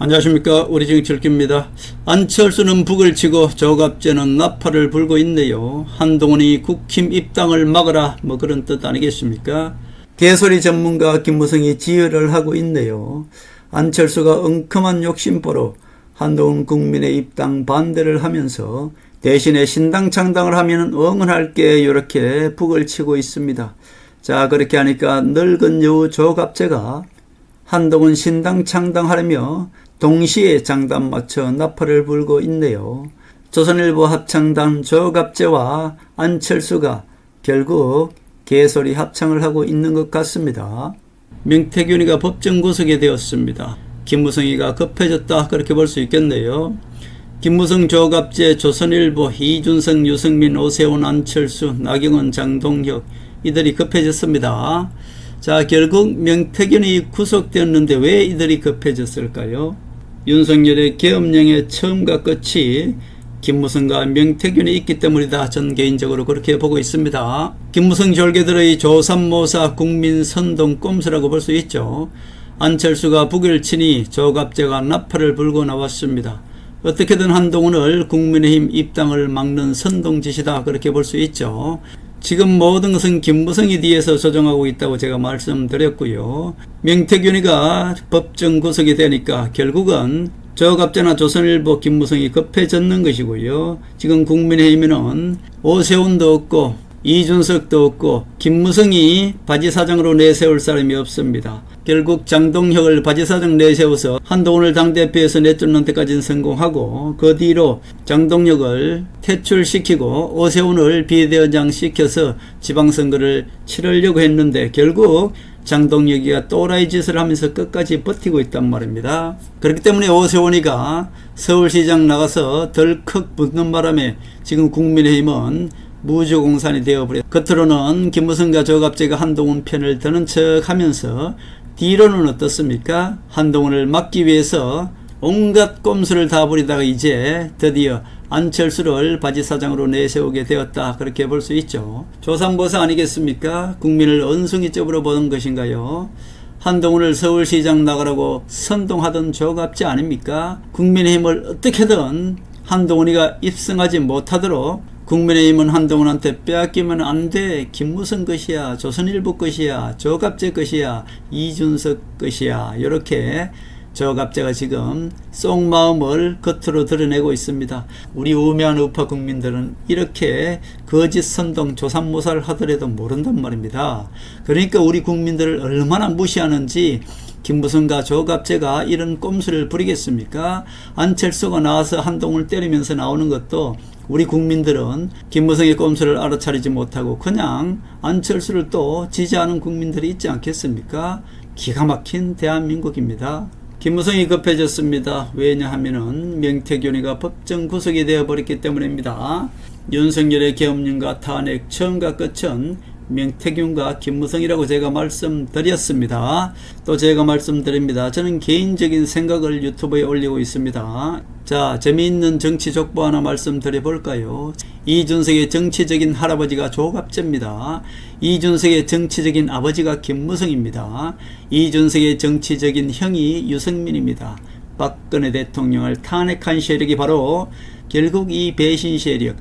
안녕하십니까. 우리 정철기입니다. 안철수는 북을 치고 저갑재는 나팔을 불고 있네요. 한동훈이 국힘 입당을 막아라 그런 뜻 아니겠습니까? 개소리 전문가 김무성이 지혈을 하고 있네요. 안철수가 엉큼한 욕심보로 한동훈 국민의 입당 반대를 하면서 대신에 신당 창당을 하면 응원할게 이렇게 북을 치고 있습니다. 자, 그렇게 하니까 늙은 여우 저갑재가 한동훈 신당 창당하려며 동시에 장단 맞춰 나팔을 불고 있네요. 조선일보 합창단 저갑재와 안철수가 결국 개소리 합창을 하고 있는 것 같습니다. 명태균이가 법정 구속이 되었습니다. 김무성이가 급해졌다 그렇게 볼 수 있겠네요. 김무성 저갑재 조선일보 이준석 유승민 오세훈 안철수 나경원 장동혁 이들이 급해졌습니다. 자, 결국 명태균이 구속되었는데 왜 이들이 급해졌을까요? 윤석열의 계엄령의 처음과 끝이 김무성과 명태균이 있기 때문이다. 전 개인적으로 그렇게 보고 있습니다. 김무성 졸개들의 조삼모사 국민선동 꼼수라고 볼 수 있죠. 안철수가 북을 치니 저갑재가 나팔을 불고 나왔습니다. 어떻게든 한동훈을 국민의힘 입당을 막는 선동짓이다 그렇게 볼 수 있죠. 지금 모든 것은 김무성이 뒤에서 조정하고 있다고 제가 말씀드렸고요. 명태균이가 법정 구속이 되니까 결국은 저갑재나 조선일보 김무성이 급해졌는 것이고요. 지금 국민의힘에는 오세훈도 없고 이준석도 없고 김무성이 바지사장으로 내세울 사람이 없습니다. 결국 장동혁을 바지사장 내세워서 한동훈을 당대표에서 내쫓는 데까지는 성공하고 그 뒤로 장동혁을 퇴출시키고 오세훈을 비대위원장 시켜서 지방선거를 치르려고 했는데 결국 장동혁이가 또라이 짓을 하면서 끝까지 버티고 있단 말입니다. 그렇기 때문에 오세훈이가 서울시장 나가서 덜컥 붙는 바람에 지금 국민의힘은 무주공산이 되어버려. 겉으로는 김무성과 저갑재가 한동훈 편을 드는 척하면서 뒤로는 어떻습니까? 한동훈을 막기 위해서 온갖 꼼수를 다 부리다가 이제 드디어 안철수를 바지사장으로 내세우게 되었다 그렇게 볼 수 있죠. 조삼보사 아니겠습니까? 국민을 원숭이적으로 보는 것인가요? 한동훈을 서울시장 나가라고 선동하던 저갑재 아닙니까? 국민의힘을 어떻게든 한동훈이가 입성하지 못하도록 국민의힘은 한동훈한테 빼앗기면 안 돼. 김무성 것이야. 조선일보 것이야. 저갑재 것이야. 이준석 것이야. 이렇게 저갑재가 지금 속마음을 겉으로 드러내고 있습니다. 우리 우매한 우파 국민들은 이렇게 거짓 선동 조삼모사를 하더라도 모른단 말입니다. 그러니까 우리 국민들을 얼마나 무시하는지 김무성과 저갑재가 이런 꼼수를 부리겠습니까? 안철수가 나와서 한동훈을 때리면서 나오는 것도 우리 국민들은 김무성의 꼼수를 알아차리지 못하고 그냥 안철수를 또 지지하는 국민들이 있지 않겠습니까? 기가 막힌 대한민국입니다. 김무성이 급해졌습니다. 왜냐하면은 명태균이가 법정 구속이 되어버렸기 때문입니다. 윤석열의 계엄령과 탄핵 처음과 끝은 명태균과 김무성이라고 제가 말씀드렸습니다. 또 제가 말씀드립니다. 저는 개인적인 생각을 유튜브에 올리고 있습니다. 자, 재미있는 정치 족보 하나 말씀드려볼까요? 이준석의 정치적인 할아버지가 저갑재입니다. 이준석의 정치적인 아버지가 김무성입니다. 이준석의 정치적인 형이 유승민입니다. 박근혜 대통령을 탄핵한 세력이 바로 결국 이 배신 세력.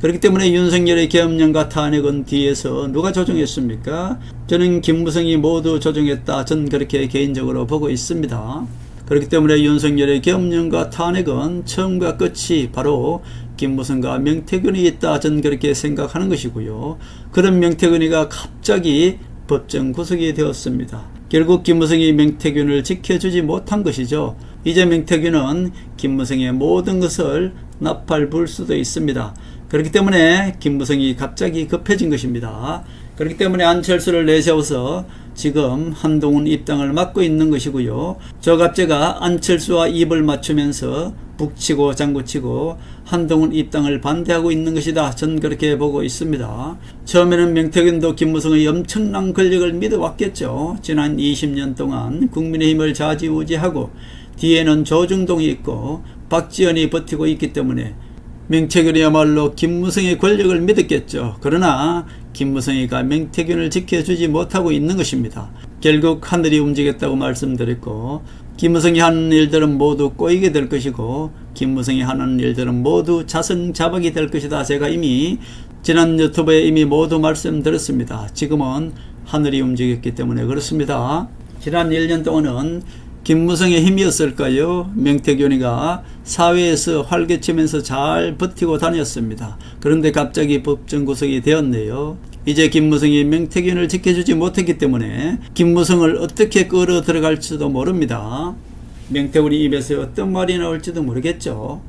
그렇기 때문에 윤석열의 계엄령과 탄핵은 뒤에서 누가 조정했습니까? 저는 김무성이 모두 조정했다. 전 그렇게 개인적으로 보고 있습니다. 그렇기 때문에 윤석열의 계엄령과 탄핵은 처음과 끝이 바로 김무성과 명태균이 있다. 전 그렇게 생각하는 것이고요. 그런 명태균이가 갑자기 법정 구속이 되었습니다. 결국 김무성이 명태균을 지켜주지 못한 것이죠. 이제 명태균은 김무성의 모든 것을 나팔 불 수도 있습니다. 그렇기 때문에 김무성이 갑자기 급해진 것입니다. 그렇기 때문에 안철수를 내세워서 지금 한동훈 입당을 막고 있는 것이고요. 저갑재가 안철수와 입을 맞추면서 북치고 장구치고 한동훈 입당을 반대하고 있는 것이다. 전 그렇게 보고 있습니다. 처음에는 명태균도 김무성의 엄청난 권력을 믿어왔겠죠. 지난 20년 동안 국민의힘을 좌지우지하고 뒤에는 조중동이 있고 박지원이 버티고 있기 때문에 명태균이야말로 김무성의 권력을 믿었겠죠. 그러나 김무성이가 명태균을 지켜주지 못하고 있는 것입니다. 결국 하늘이 움직였다고 말씀드렸고, 김무성이 하는 일들은 모두 꼬이게 될 것이고, 김무성이 하는 일들은 모두 자승자박이 될 것이다. 제가 이미 지난 유튜브에 이미 모두 말씀드렸습니다. 지금은 하늘이 움직였기 때문에 그렇습니다. 지난 1년 동안은 김무성의 힘이었을까요? 명태균이가 사회에서 활개치면서 잘 버티고 다녔습니다. 그런데 갑자기 법정 구속이 되었네요. 이제 김무성이 명태균을 지켜주지 못했기 때문에 김무성을 어떻게 끌어 들어갈지도 모릅니다. 명태균이 입에서 어떤 말이 나올지도 모르겠죠.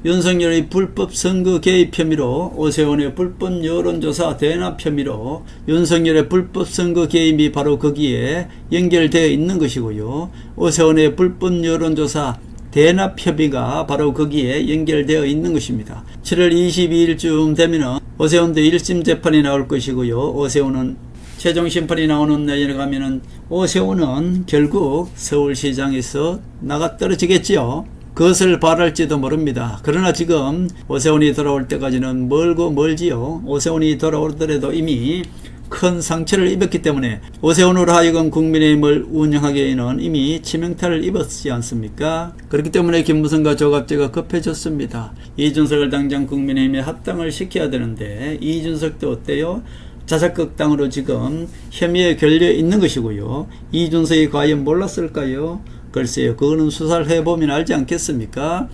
윤석열의 불법 선거 개입 혐의로, 오세훈의 불법 여론조사 대납 혐의로 윤석열의 불법 선거 개입이 바로 거기에 연결되어 있는 것이고요. 오세훈의 불법 여론조사 대납 협의가 바로 거기에 연결되어 있는 것입니다. 7월 22일쯤 되면은 오세훈도 1심 재판이 나올 것이고요. 오세훈은 최종 심판이 나오는 내일에 가면은 오세훈은 결국 서울시장에서 나가 떨어지겠지요. 그것을 바랄지도 모릅니다. 그러나 지금 오세훈이 돌아올 때까지는 멀고 멀지요. 오세훈이 돌아오더라도 이미 큰 상처를 입었기 때문에 오세훈으로 하여금 국민의힘을 운영하기에는 이미 치명타를 입었지 않습니까? 그렇기 때문에 김무성과 조갑제가 급해졌습니다. 이준석을 당장 국민의힘에 합당을 시켜야 되는데 이준석도 어때요? 자작극당으로 지금 혐의에 걸려 있는 것이고요. 이준석이 과연 몰랐을까요? 글쎄요, 그거는 수사를 해보면 알지 않겠습니까?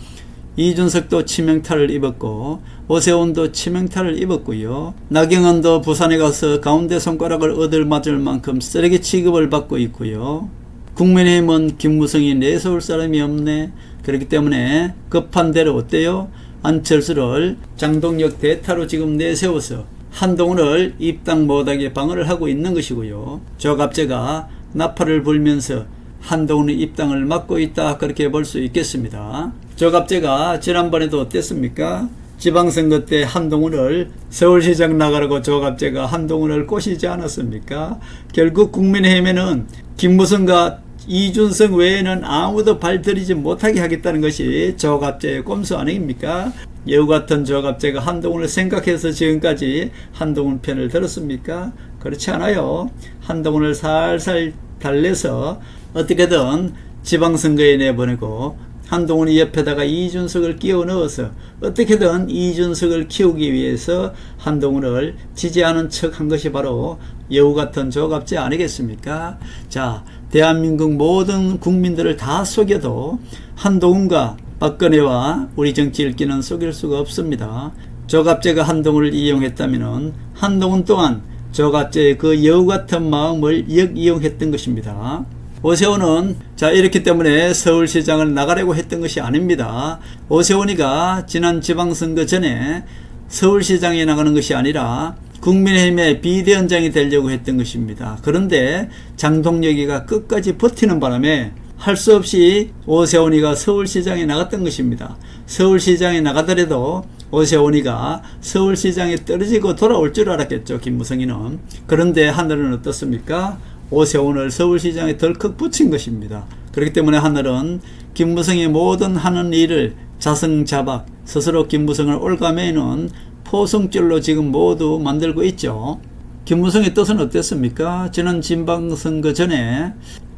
이준석도 치명타를 입었고 오세훈도 치명타를 입었고요. 나경원도 부산에 가서 가운데 손가락을 얻을 만큼 쓰레기 취급을 받고 있고요. 국민의힘은 김무성이 내세울 사람이 없네. 그렇기 때문에 급한 대로 어때요? 안철수를 장동혁 대타로 지금 내세워서 한동훈을 입당 못하게 방어를 하고 있는 것이고요. 조갑제가 나팔을 불면서 한동훈의 입당을 막고 있다, 그렇게 볼 수 있겠습니다. 조갑제가 지난번에도 어땠습니까? 지방선거 때 한동훈을 서울시장 나가라고 조갑제가 한동훈을 꼬시지 않았습니까? 결국 국민의힘에는 김무성과 이준석 외에는 아무도 발들이지 못하게 하겠다는 것이 조갑제의 꼼수 아닙니까? 여우 같은 조갑제가 한동훈을 생각해서 지금까지 한동훈 편을 들었습니까? 그렇지 않아요. 한동훈을 살살 달래서 어떻게든 지방선거에 내보내고 한동훈이 옆에다가 이준석을 끼워 넣어서 어떻게든 이준석을 키우기 위해서 한동훈을 지지하는 척 한 것이 바로 여우 같은 조갑제 아니겠습니까? 자, 대한민국 모든 국민들을 다 속여도 한동훈과 박근혜와 우리 정치 읽기는 속일 수가 없습니다. 조갑제가 한동훈을 이용했다면 한동훈 또한 조갑제의 그 여우 같은 마음을 역이용했던 것입니다. 오세훈은 이렇기 때문에 서울시장을 나가려고 했던 것이 아닙니다. 오세훈이가 지난 지방선거 전에 서울시장에 나가는 것이 아니라 국민의힘의 비대위원장이 되려고 했던 것입니다. 그런데 장동혁이가 끝까지 버티는 바람에 할 수 없이 오세훈이가 서울시장에 나갔던 것입니다. 서울시장에 나가더라도 오세훈이가 서울시장에 떨어지고 돌아올 줄 알았겠죠, 김무성이는. 그런데 하늘은 어떻습니까? 오세훈을 서울시장에 덜컥 붙인 것입니다. 그렇기 때문에 하늘은 김무성이 모든 하는 일을 자승자박, 스스로 김무성을 올가매는 포성줄로 지금 모두 만들고 있죠. 김무성의 뜻은 어땠습니까? 지난 지방선거 전에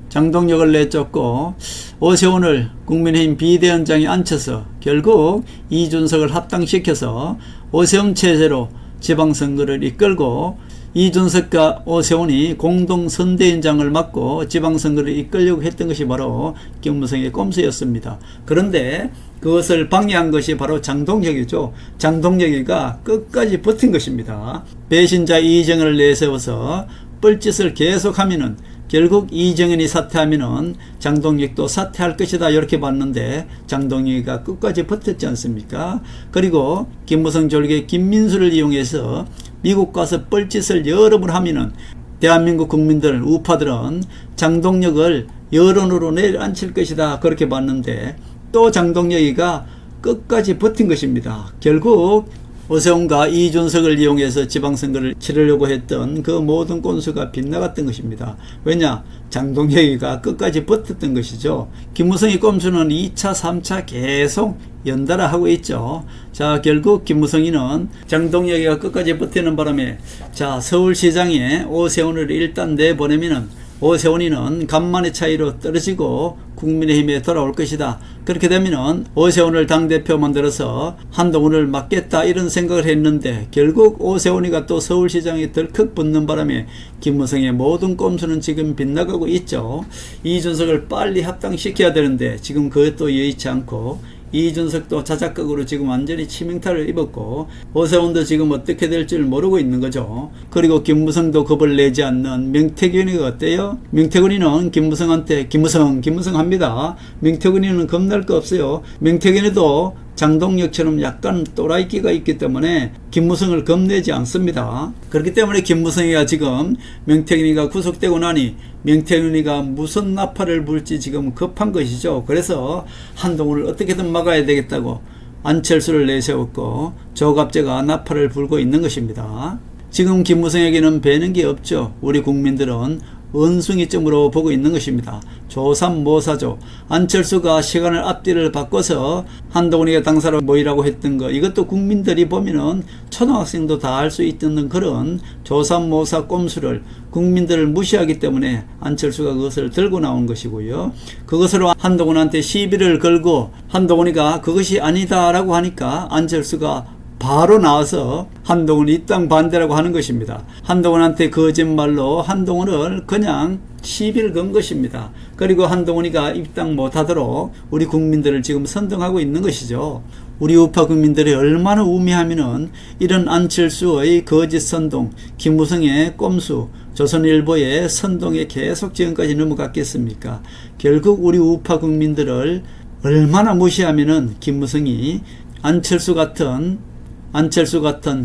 장동혁을 내쫓고 오세훈을 국민의힘 비대위원장에 앉혀서 결국 이준석을 합당시켜서 오세훈 체제로 지방선거를 이끌고 이준석과 오세훈이 공동선대위원장을 맡고 지방선거를 이끌려고 했던 것이 바로 김무성의 꼼수였습니다. 그런데 그것을 방해한 것이 바로 장동혁이죠. 장동혁이가 끝까지 버틴 것입니다. 배신자 이정현을 내세워서 뻘짓을 계속하면은 결국 이정현이 사퇴하면은 장동혁도 사퇴할 것이다, 이렇게 봤는데 장동혁이가 끝까지 버텼지 않습니까? 그리고 김무성 졸개 김민수를 이용해서 미국 가서 뻘짓을 여러 번 하면은 대한민국 국민들, 우파들은 장동혁을 여론으로 내려앉힐 것이다, 그렇게 봤는데 또 장동혁이가 끝까지 버틴 것입니다. 결국 오세훈과 이준석을 이용해서 지방선거를 치르려고 했던 그 모든 꼼수가 빗나갔던 것입니다. 왜냐? 장동혁이가 끝까지 버텼던 것이죠. 김무성의 꼼수는 2차, 3차 계속 연달아 하고 있죠. 자, 결국 김무성이는 장동혁이가 끝까지 버티는 바람에 자, 서울시장에 오세훈을 일단 내보내면은 오세훈이는 간만의 차이로 떨어지고 국민의힘에 돌아올 것이다. 그렇게 되면은 오세훈을 당대표 만들어서 한동훈을 막겠다 이런 생각을 했는데 결국 오세훈이가 또 서울시장에 덜컥 붙는 바람에 김무성의 모든 꼼수는 지금 빗나가고 있죠. 이준석을 빨리 합당시켜야 되는데 지금 그것도 여의치 않고 이준석도 자작극으로 지금 완전히 치명타를 입었고 오세훈도 지금 어떻게 될지 모르고 있는 거죠. 그리고 김무성도 겁을 내지 않는 명태균이가 어때요? 명태균이는 김무성한테 김무성 합니다. 명태균이는 겁날 거 없어요. 명태균이도 장동혁처럼 약간 또라이끼가 있기 때문에 김무성을 겁내지 않습니다. 그렇기 때문에 김무성이가 지금 명태균이가 구속되고 나니 명태균이가 무슨 나팔을 불지 지금 급한 것이죠. 그래서 한동훈을 어떻게든 막아야 되겠다고 안철수를 내세웠고 조갑제가 나팔을 불고 있는 것입니다. 지금 김무성에게는 배는 게 없죠. 우리 국민들은 원숭이점으로 보고 있는 것입니다. 조삼모사죠. 안철수가 시간을 앞뒤를 바꿔서 한동훈이가 당사로 모이라고 했던 거 이것도 국민들이 보면은 초등학생도 다 할 수 있는 그런 조삼모사 꼼수를 국민들을 무시하기 때문에 안철수가 그것을 들고 나온 것이고요. 그것으로 한동훈한테 시비를 걸고 한동훈이가 그것이 아니다라고 하니까 안철수가 바로 나와서 한동훈 입당 반대라고 하는 것입니다. 한동훈한테 거짓말로 한동훈을 그냥 시비를 건 것입니다. 그리고 한동훈이가 입당 못하도록 우리 국민들을 지금 선동하고 있는 것이죠. 우리 우파 국민들이 얼마나 우매하면은 이런 안철수의 거짓 선동, 김무성의 꼼수, 조선일보의 선동에 계속 지금까지 넘어갔겠습니까? 결국 우리 우파 국민들을 얼마나 무시하면은 김무성이 안철수 같은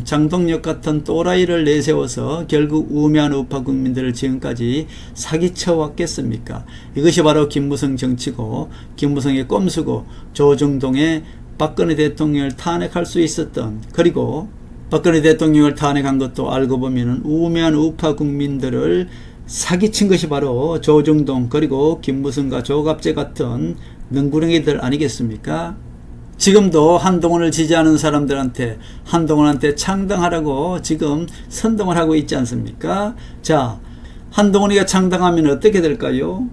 장동혁 같은 또라이를 내세워서 결국 우매한 우파 국민들을 지금까지 사기쳐 왔겠습니까? 이것이 바로 김무성 정치고 김무성의 꼼수고 조중동의 박근혜 대통령을 탄핵할 수 있었던 그리고 박근혜 대통령을 탄핵한 것도 알고 보면 우매한 우파 국민들을 사기친 것이 바로 조중동 그리고 김무성과 조갑제 같은 능구렁이들 아니겠습니까? 지금도 한동훈을 지지하는 사람들한테 한동훈한테 창당하라고 지금 선동을 하고 있지 않습니까? 자, 한동훈이가 창당하면 어떻게 될까요?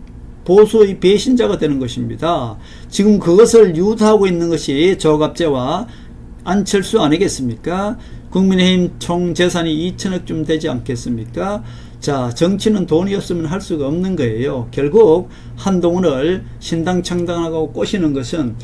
보수의 배신자가 되는 것입니다. 지금 그것을 유도하고 있는 것이 조갑제와 안철수 아니겠습니까? 국민의힘 총 재산이 2천억쯤 되지 않겠습니까? 자, 정치는 돈이 없으면 할 수가 없는 거예요. 결국 한동훈을 신당 창당하고 꼬시는 것은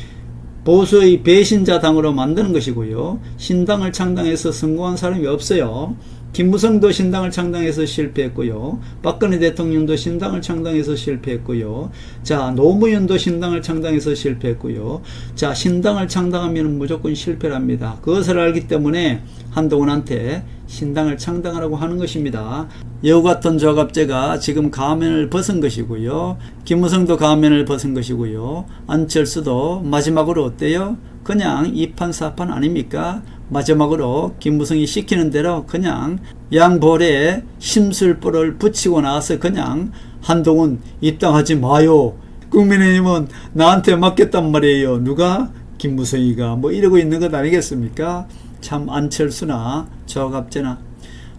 보수의 배신자 당으로 만드는 것이고요. 신당을 창당해서 성공한 사람이 없어요. 김무성도 신당을 창당해서 실패했고요. 박근혜 대통령도 신당을 창당해서 실패했고요. 자, 노무현도 신당을 창당해서 실패했고요. 자, 신당을 창당하면 무조건 실패를 합니다. 그것을 알기 때문에 한동훈한테 신당을 창당하라고 하는 것입니다. 여우 같은 조갑제가 지금 가면을 벗은 것이고요. 김무성도 가면을 벗은 것이고요. 안철수도 마지막으로 어때요? 그냥 이판사판 아닙니까? 마지막으로 김무성이 시키는 대로 그냥 양볼에 심술보를 붙이고 나서 그냥 한동훈 입당하지 마요. 국민의힘은 나한테 맡겼단 말이에요. 누가? 김무성이가 뭐 이러고 있는 것 아니겠습니까? 참 안철수나 조갑제나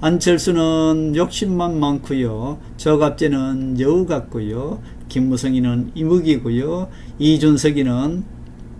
안철수는 욕심만 많고요. 조갑제는 여우 같고요. 김무성이는 이무기고요. 이준석이는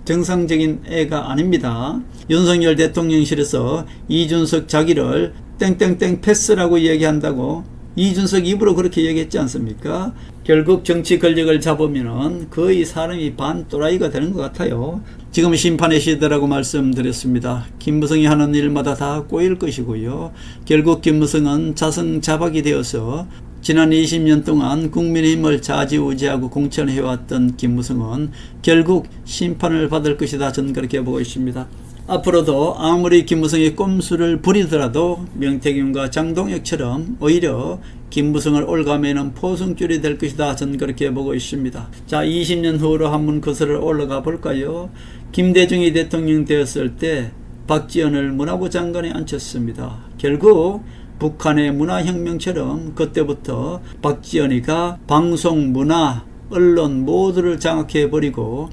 정상적인 애가 아닙니다. 윤석열 대통령실에서 이준석 자기를 땡땡땡 패스라고 얘기한다고 이준석 입으로 그렇게 얘기했지 않습니까? 결국 정치 권력을 잡으면 거의 사람이 반 또라이가 되는 것 같아요. 지금 심판의 시대라고 말씀드렸습니다. 김무성이 하는 일마다 다 꼬일 것이고요. 결국 김무성은 자성자박이 되어서 지난 20년 동안 국민의힘을 좌지우지하고 공천해왔던 김무성은 결국 심판을 받을 것이다. 저는 그렇게 보고 있습니다. 앞으로도 아무리 김무성이 꼼수를 부리더라도 명태균과 장동혁처럼 오히려 김무성을 올가매는 포승줄이 될 것이다. 저는 그렇게 보고 있습니다. 자, 20년 후로 한번 거슬러 올라가 볼까요? 김대중이 대통령 되었을 때 박지원을 문화부 장관에 앉혔습니다. 결국 북한의 문화혁명처럼 그때부터 박지원이가 방송, 문화, 언론 모두를 장악해버리고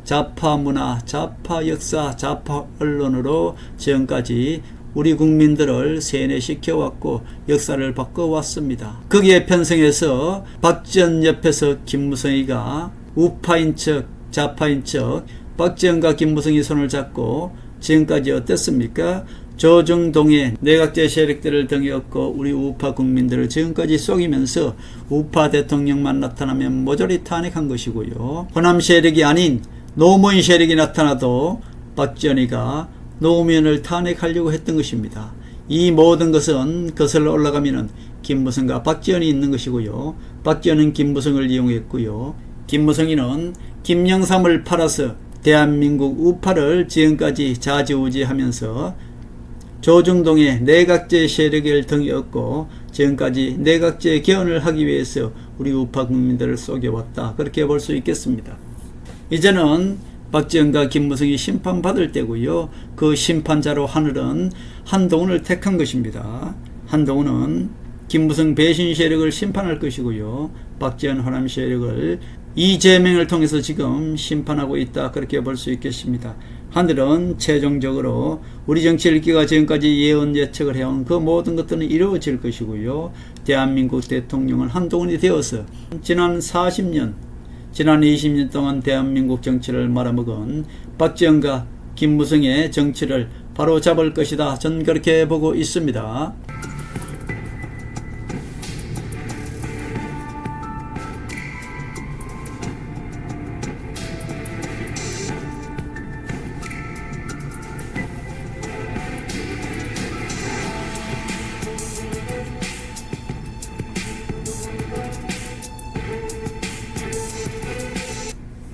좌파 문화, 좌파 역사, 좌파 언론으로 지금까지 우리 국민들을 세뇌시켜왔고 역사를 바꿔왔습니다. 거기에 편성해서 박지원 옆에서 김무성이가 우파인 척, 좌파인 척 박지원과 김무성이 손을 잡고 지금까지 어땠습니까? 조중동의 내각제 세력들을 등에 업고 우리 우파 국민들을 지금까지 속이면서 우파 대통령만 나타나면 모조리 탄핵한 것이고요. 호남 세력이 아닌 노무현 세력이 나타나도 박지원이가 노무현을 탄핵하려고 했던 것입니다. 이 모든 것은 거슬러 올라가면은 김무성과 박지원이 있는 것이고요. 박지원은 김무성을 이용했고요. 김무성이는 김영삼을 팔아서 대한민국 우파를 지금까지 좌지우지하면서 조중동의 내각제 세력을 등에 업고 지금까지 내각제 개헌을 하기 위해서 우리 우파 국민들을 속여왔다. 그렇게 볼 수 있겠습니다. 이제는 박지원과 김무성이 심판받을 때고요. 그 심판자로 하늘은 한동훈을 택한 것입니다. 한동훈은 김무성 배신 세력을 심판할 것이고요. 박지원 호남 세력을 이재명을 통해서 지금 심판하고 있다. 그렇게 볼 수 있겠습니다. 하늘은 최종적으로 우리 정치 일기가 지금까지 예언 예측을 해온 그 모든 것들은 이루어질 것이고요. 대한민국 대통령은 한동훈이 되어서 지난 40년, 지난 20년 동안 대한민국 정치를 말아먹은 박지원과 김무성의 정치를 바로 잡을 것이다. 전 그렇게 보고 있습니다.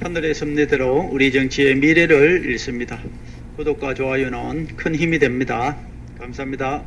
하늘의 섭리대로 우리 정치의 미래를 읽습니다. 구독과 좋아요는 큰 힘이 됩니다. 감사합니다.